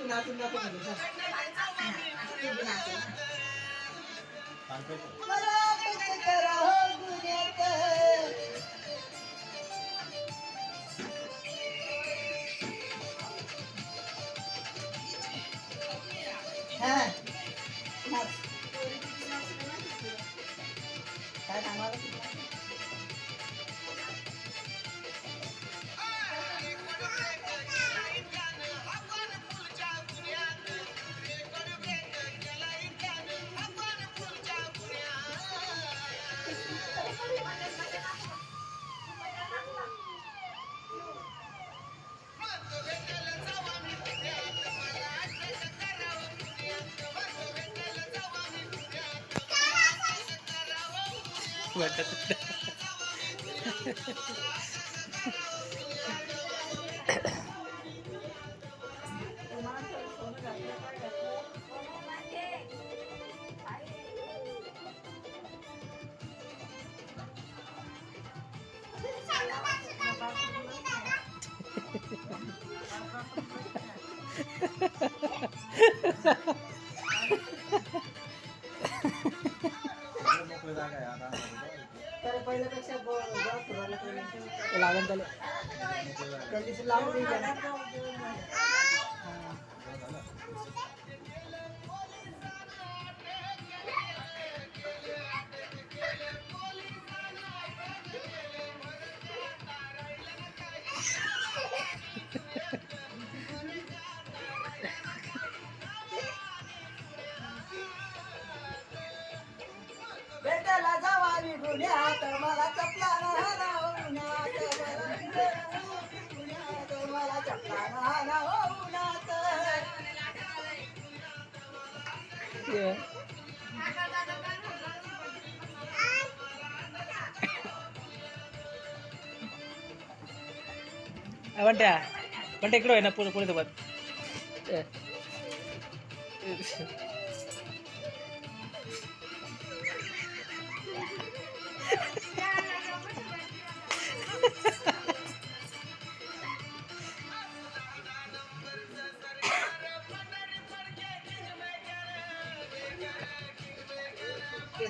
नाचून दाखव म्हणजे काय सांगाल पहिल्यापेक्षा लागण त्याला कंडिशन लावून बेटाला जावा गुन्ह्यात मला चपला मला चपला उन्हात म्हणत्या म्हणते इकडं आहे ना पुढे पुढे सोबत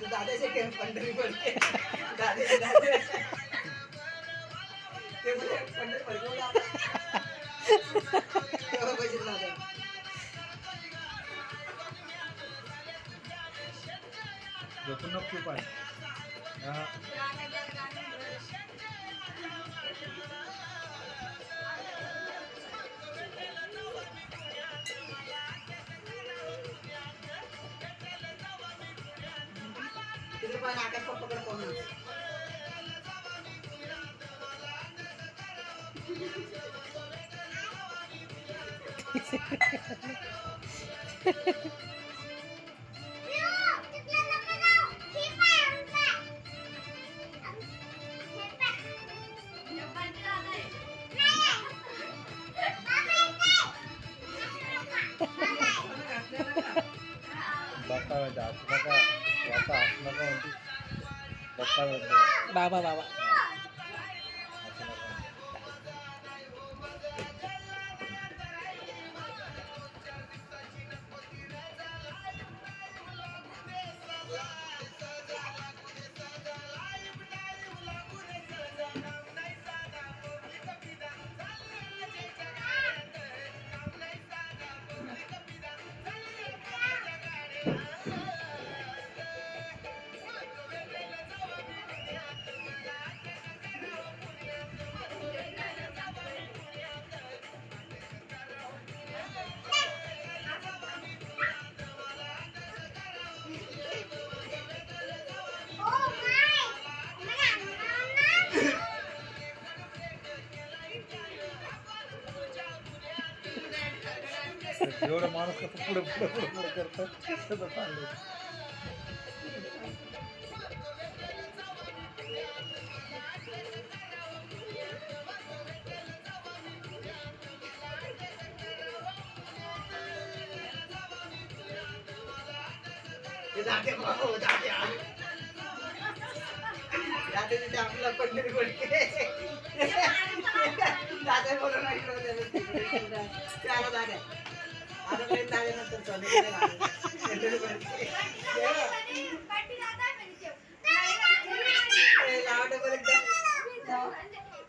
दादाचे पंढरी पडते दादा ते पंढरी पडते नक्की पाहिजे पण आकाश पप्पाकडे कोण बाबा बाबा एवढं माणूस कसं पुढे पुढे पुढे पुढे करतात तसं चाललंय. आपल्याला पंढरी पडते दादा बोलून दादा पर्यंत आल्यानंतर चालू पंढरी फडके लावा डबल एकदा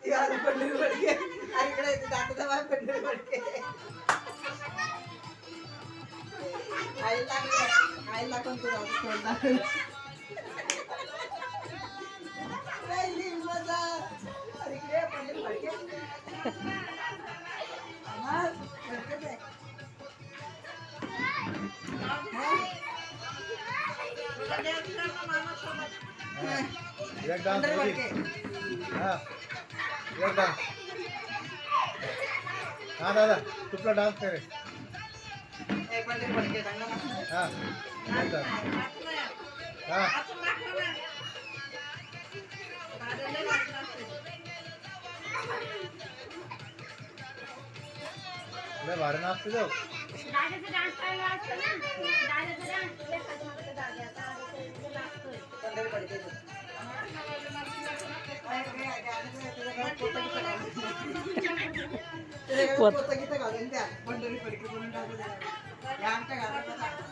यार पंढरी फडके आणि इकडे येते दाखवता बा पंढरी फडके आईला पण तू दाखवतो पहिली मजा अरे इकडे पंढरी फडके आम्हाला फडकेच आहे. एक डान्स पंढरी होती. फडके हा एक डान्स हा दादा तुपला डान्स करे पंढरी फडके सांगा ना हा एक डान्स हा लय भारी नाचते जाऊ पंढरी फडके पोतं गीतं घालून द्या पंढरी फडके करून टाकू द्या आमच्या घरात